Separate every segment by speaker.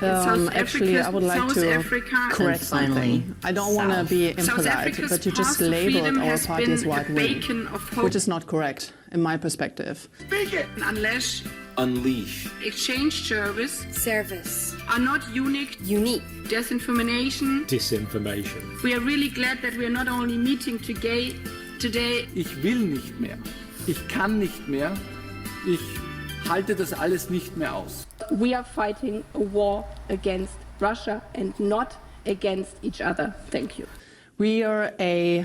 Speaker 1: Actually, I would like to correct something. I don't want to be impolite, but you just labeled our party as right-wing, which is not correct, in my perspective.
Speaker 2: Unleash.
Speaker 3: Exchange service are not unique. Disinformation. We are really glad that we are not only meeting today.
Speaker 4: Ich will nicht mehr. Ich kann nicht mehr. Ich halte das alles nicht mehr aus.
Speaker 5: We are fighting a war against Russia and not against each other. Thank you.
Speaker 1: We are a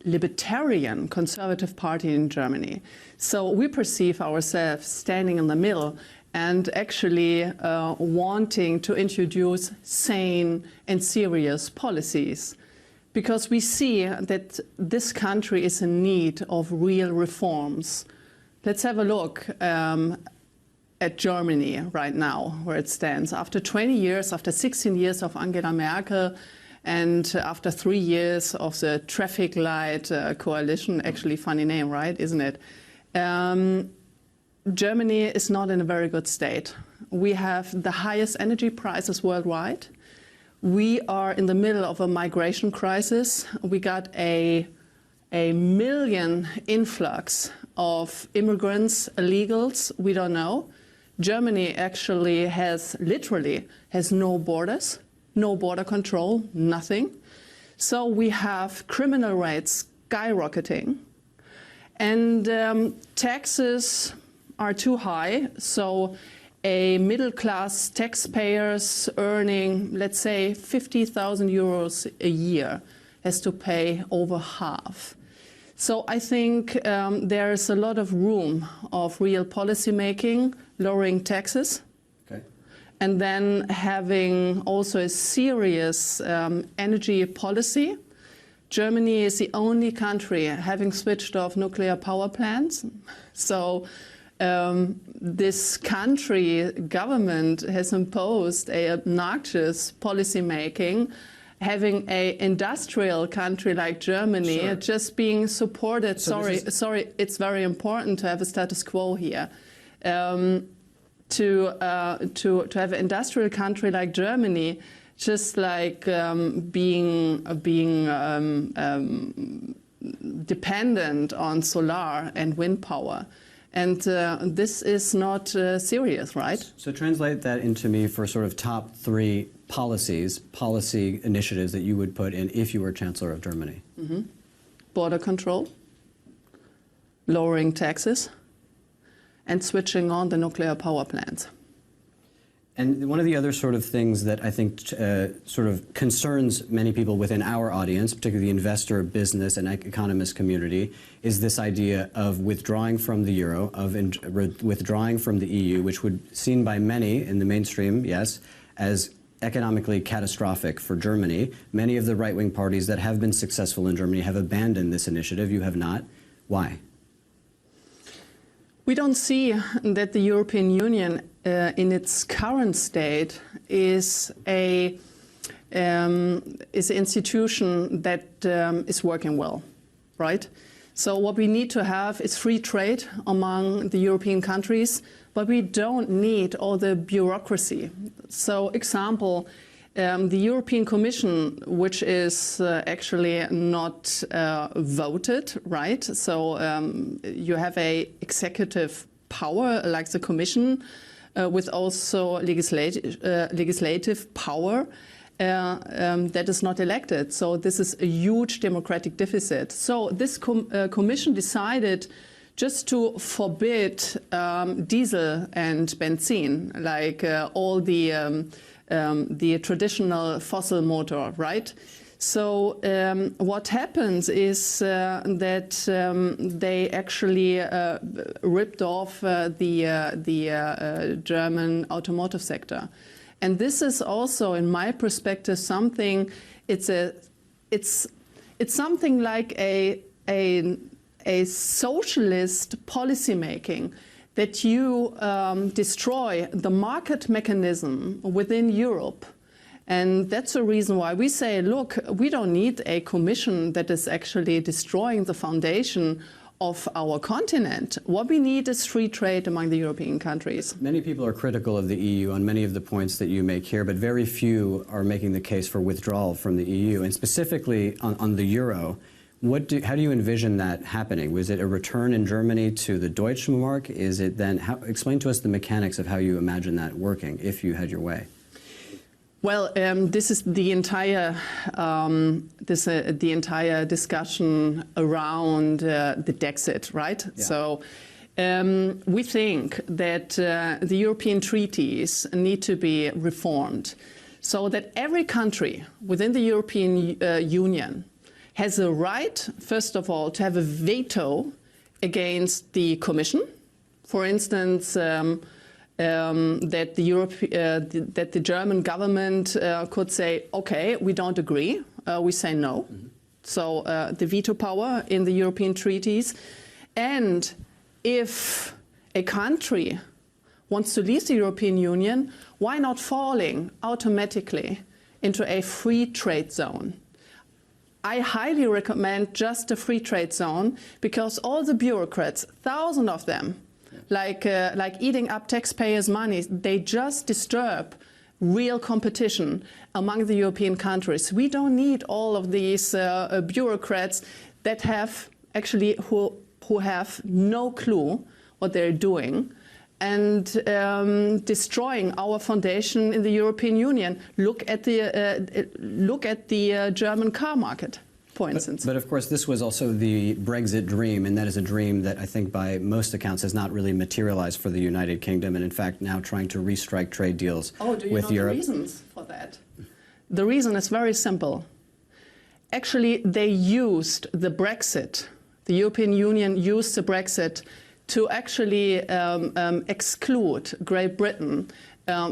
Speaker 1: libertarian conservative party in Germany. So we perceive ourselves standing in the middle and actually wanting to introduce sane and serious policies, because we see that this country is in need of real reforms. Let's have a look at Germany right now, where it stands. After 20 years, after 16 years of Angela Merkel, and after 3 years of the traffic light coalition, actually funny name, right, isn't it? Germany is not in a very good state. We have the highest energy prices worldwide. We are in the middle of a migration crisis. We got a million influx of immigrants, illegals, we don't know. Germany actually literally has no borders, no border control, nothing. So we have criminal rates skyrocketing, and taxes are too high. So a middle-class taxpayers earning, let's say, 50,000 euros a year has to pay over half. So I think there is a lot of room of real policy making, lowering taxes, and then having also a serious energy policy. Germany is the only country having switched off nuclear power plants. So this country government has imposed a obnoxious policy making, having an industrial country like Germany just being supported. Sorry, it's very important to have a status quo here. To have an industrial country like Germany, just like being dependent on solar and wind power. And this is not serious, right?
Speaker 6: So translate that into me for sort of top 3 policy initiatives that you would put in if you were Chancellor of Germany.
Speaker 1: Border control, lowering taxes, and switching on the nuclear power plants.
Speaker 6: And one of the other sort of things that I think sort of concerns many people within our audience, particularly the investor, business, and economist community, is this idea of withdrawing from the euro, of withdrawing from the EU, which would be seen by many in the mainstream, yes, as economically catastrophic for Germany. Many of the right-wing parties that have been successful in Germany have abandoned this initiative. You have not. Why?
Speaker 1: We don't see that the European Union in its current state is an institution that is working well, right? So what we need to have is free trade among the European countries, but we don't need all the bureaucracy. So example, the European Commission, which is actually not voted, right? So you have a executive power like the Commission with also legislative power that is not elected. So this is a huge democratic deficit. So this Commission decided just to forbid diesel and benzene, like all the traditional fossil motor, right? So what happens is that they actually ripped off the German automotive sector, and this is also, in my perspective, something. It's something like a socialist policy making, that you destroy the market mechanism within Europe. And that's the reason why we say, look, we don't need a commission that is actually destroying the foundation of our continent. What we need is free trade among the European countries.
Speaker 6: Many people are critical of the EU on many of the points that you make here, but very few are making the case for withdrawal from the EU. And specifically on the euro, how do you envision that happening? Was it a return in Germany to the Deutschmark? Is it then, explain to us the mechanics of how you imagine that working if you had your way.
Speaker 1: Well, this is the entire discussion around the Dexit, right?
Speaker 6: Yeah.
Speaker 1: So we think that the European treaties need to be reformed so that every country within the European Union has a right, first of all, to have a veto against the Commission. For instance, that the German government could say, okay, we don't agree, we say no. Mm-hmm. So the veto power in the European treaties. And if a country wants to leave the European Union, why not falling automatically into a free trade zone? I highly recommend just a free trade zone, because all the bureaucrats, thousands of them, like eating up taxpayers' money, they just disturb real competition among the European countries. We don't need all of these bureaucrats that have actually who have no clue what they're doing and destroying our foundation in the European Union. Look at the German car market, for instance.
Speaker 6: But of course, this was also the Brexit dream, and that is a dream that I think by most accounts has not really materialized for the United Kingdom, and in fact now trying to restrike trade deals with Europe.
Speaker 1: The reasons for that? The reason is very simple. Actually, they used the Brexit, the European Union used the Brexit to actually exclude Great Britain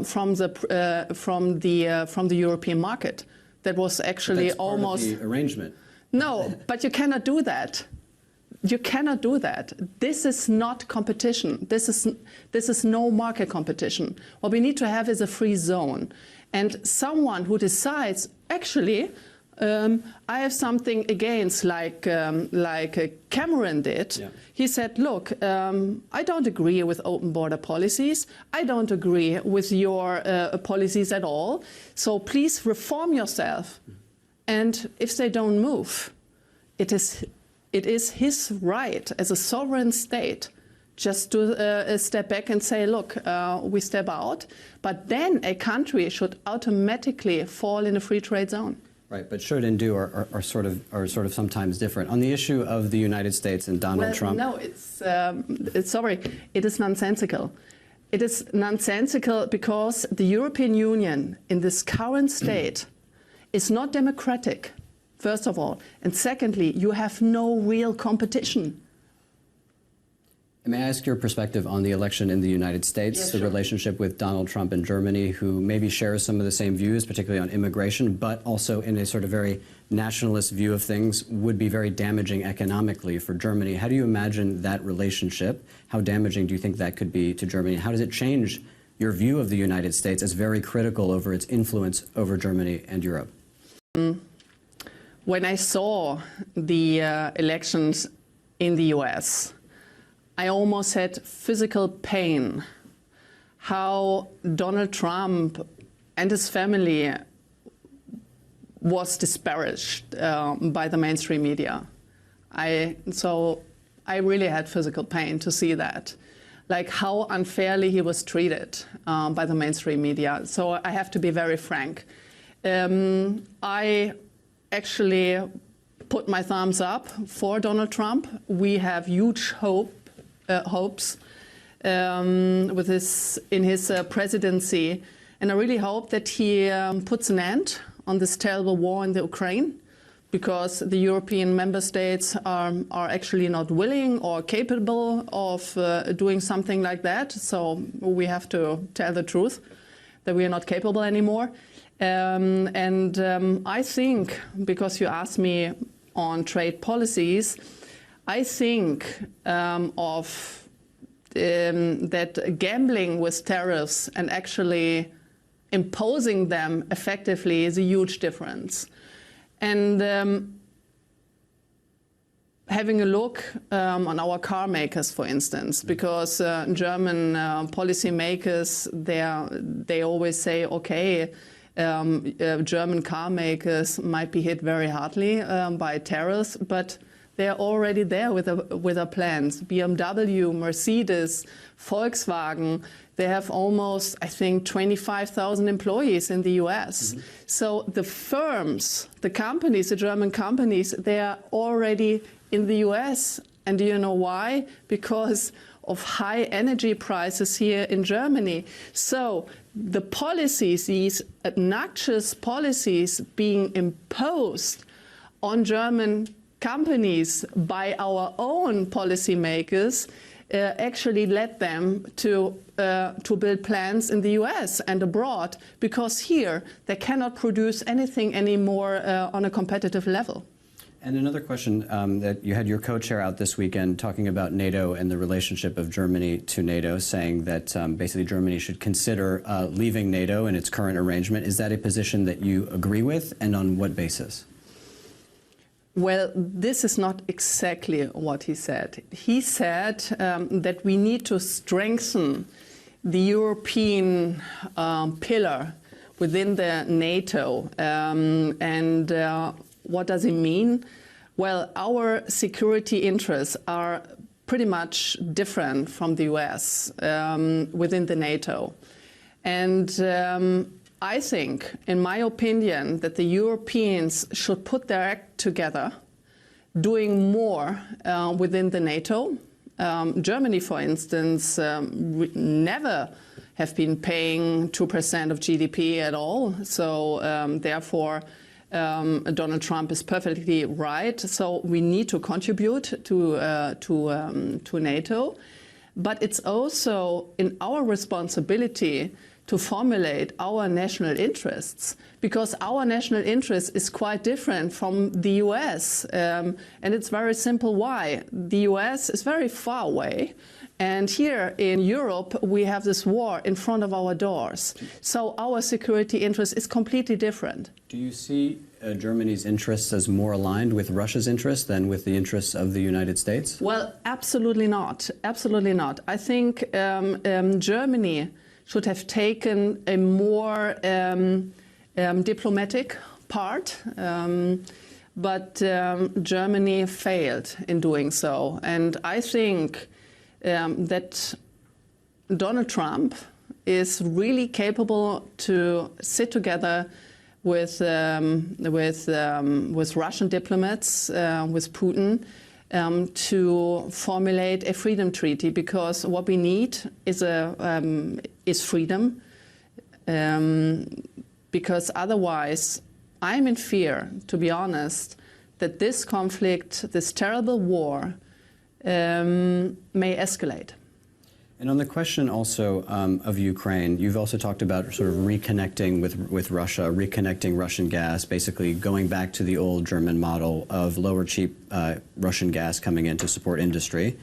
Speaker 1: from the European market. That was actually
Speaker 6: that's part
Speaker 1: almost
Speaker 6: of the arrangement.
Speaker 1: No, but you cannot do that. You cannot do that. This is not competition. This is no market competition. What we need to have is a free zone, and someone who decides actually. I have something against, like Cameron did. Yeah. He said, look, I don't agree with open border policies. I don't agree with your policies at all. So please reform yourself. And if they don't move, it is his right as a sovereign state just to step back and say, look, we step out. But then a country should automatically fall in a free trade zone.
Speaker 6: Right, but should and do are sort of sometimes different. On the issue of the United States and Donald Trump.
Speaker 1: No, it is nonsensical. It is nonsensical because the European Union in this current state is not democratic, first of all. And secondly, you have no real competition.
Speaker 6: May I ask your perspective on the election in the United States,
Speaker 1: yes,
Speaker 6: the
Speaker 1: sure.
Speaker 6: relationship with Donald Trump and Germany, who maybe shares some of the same views, particularly on immigration, but also in a sort of very nationalist view of things, would be very damaging economically for Germany. How do you imagine that relationship? How damaging do you think that could be to Germany? How does it change your view of the United States as very critical over its influence over Germany and Europe?
Speaker 1: When I saw the elections in the US, I almost had physical pain how Donald Trump and his family was disparaged by the mainstream media. So I really had physical pain to see that, like how unfairly he was treated by the mainstream media. So I have to be very frank. I actually put my thumbs up for Donald Trump. We have huge hopes with in his presidency, and I really hope that he puts an end on this terrible war in the Ukraine, because the European member states are actually not willing or capable of doing something like that. So we have to tell the truth that we are not capable anymore. I think, because you asked me on trade policies, I think that gambling with tariffs and actually imposing them effectively is a huge difference. And having a look on our car makers, for instance, because German policymakers, they always say, okay, German car makers might be hit very hardly by tariffs, but they're already there with their plans. BMW, Mercedes, Volkswagen, they have almost, I think, 25,000 employees in the US. Mm-hmm. So the firms, the companies, the German companies, they are already in the US. And do you know why? Because of high energy prices here in Germany. So the policies, these obnoxious policies being imposed on German companies by our own policymakers actually led them to build plants in the US and abroad, because here they cannot produce anything anymore on a competitive level.
Speaker 6: And another question, that you had your co-chair out this weekend talking about NATO and the relationship of Germany to NATO, saying that basically Germany should consider leaving NATO in its current arrangement. Is that a position that you agree with, and on what basis?
Speaker 1: Well, this is not exactly what he said. He said that we need to strengthen the European pillar within the NATO. What does it mean? Well, our security interests are pretty much different from the US within the NATO. And I think, in my opinion, that the Europeans should put their act together, doing more within the NATO. Germany, for instance, never have been paying 2% of GDP at all. So therefore, Donald Trump is perfectly right. So we need to contribute to NATO. But it's also in our responsibility to formulate our national interests, because our national interest is quite different from the US. And it's very simple why. The US is very far away. And here in Europe, we have this war in front of our doors. So our security interest is completely different.
Speaker 6: Do you see Germany's interests as more aligned with Russia's interests than with the interests of the United States?
Speaker 1: Well, absolutely not. Absolutely not. I think Germany should have taken a more diplomatic part, but Germany failed in doing so. And I think that Donald Trump is really capable to sit together with Russian diplomats, with Putin, to formulate a freedom treaty, because what we need is freedom, because otherwise I'm in fear, to be honest, that this conflict, this terrible war, may escalate.
Speaker 6: And on the question also of Ukraine, you've also talked about sort of reconnecting with Russia, reconnecting Russian gas, basically going back to the old German model of lower cheap Russian gas coming in to support industry.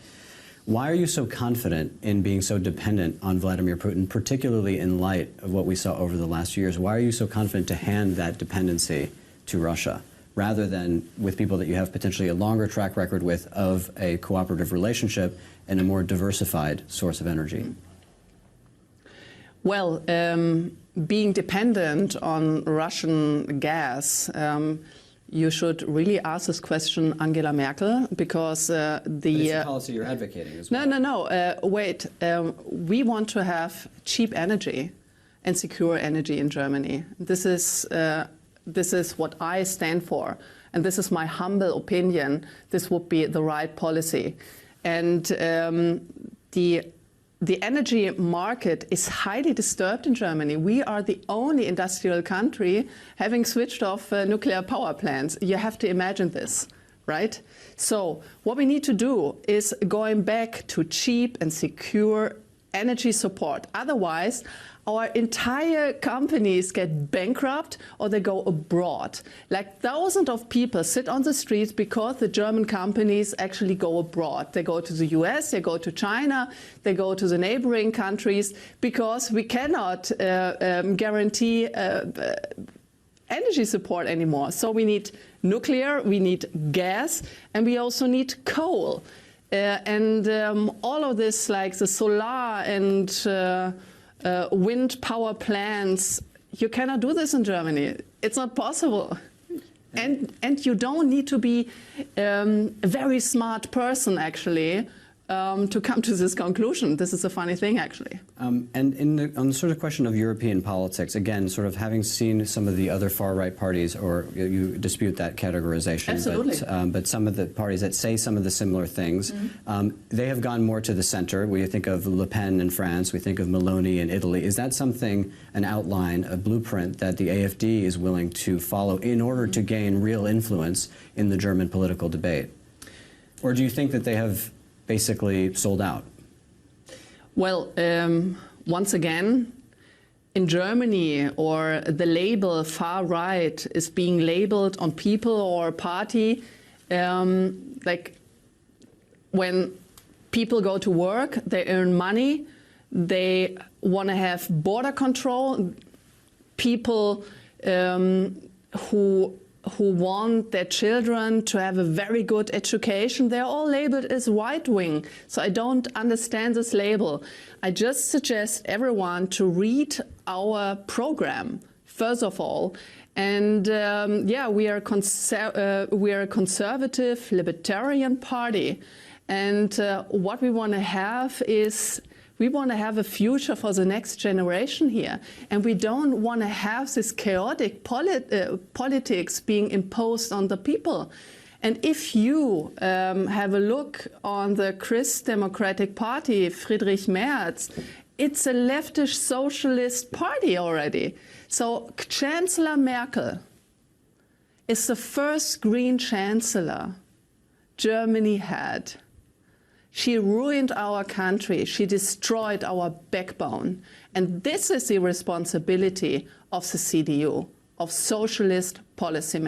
Speaker 6: Why are you so confident in being so dependent on Vladimir Putin, particularly in light of what we saw over the last few years? Why are you so confident to hand that dependency to Russia, rather than with people that you have potentially a longer track record with of a cooperative relationship and a more diversified source of energy?
Speaker 1: Well, being dependent on Russian gas, you should really ask this question Angela Merkel, because
Speaker 6: But it's a policy you're advocating as well.
Speaker 1: No. Wait. We want to have cheap energy and secure energy in Germany. This is what I stand for, and this is my humble opinion. This would be the right policy. And the energy market is highly disturbed in Germany. We are the only industrial country having switched off nuclear power plants. You have to imagine this, right? So what we need to do is going back to cheap and secure energy support. Otherwise, our entire companies get bankrupt or they go abroad. Like thousands of people sit on the streets because the German companies actually go abroad. They go to the US, they go to China, they go to the neighboring countries, because we cannot guarantee energy support anymore. So we need nuclear, we need gas, and we also need coal. All of this, like the solar and wind power plants, you cannot do this in Germany. It's not possible. And you don't need to be a very smart person, actually, to come to this conclusion. This is a funny thing, actually.
Speaker 6: And on the sort of question of European politics, again, sort of having seen some of the other far-right parties, or you dispute that categorization,
Speaker 1: absolutely.
Speaker 6: But some of the parties that say some of the similar things, they have gone more to the center. We think of Le Pen in France, we think of Meloni in Italy. Is that something, an outline, a blueprint that the AfD is willing to follow in order to gain real influence in the German political debate? Or do you think that they have basically sold out?
Speaker 1: Well, once again, in Germany, or the label far right is being labeled on people or party, like when people go to work, they earn money, they want to have border control. People who want their children to have a very good education, they're all labeled as right-wing. So I don't understand this label. I just suggest everyone to read our program, first of all. And yeah, we are a conservative, libertarian party. And what we want to have is, we want to have a future for the next generation here. And we don't want to have this chaotic politics being imposed on the people. And if you have a look on the Christ Democratic Party, Friedrich Merz, it's a leftist socialist party already. So Chancellor Merkel is the first green chancellor Germany had. She ruined our country. She destroyed our backbone. And this is the responsibility of the CDU, of socialist policymakers.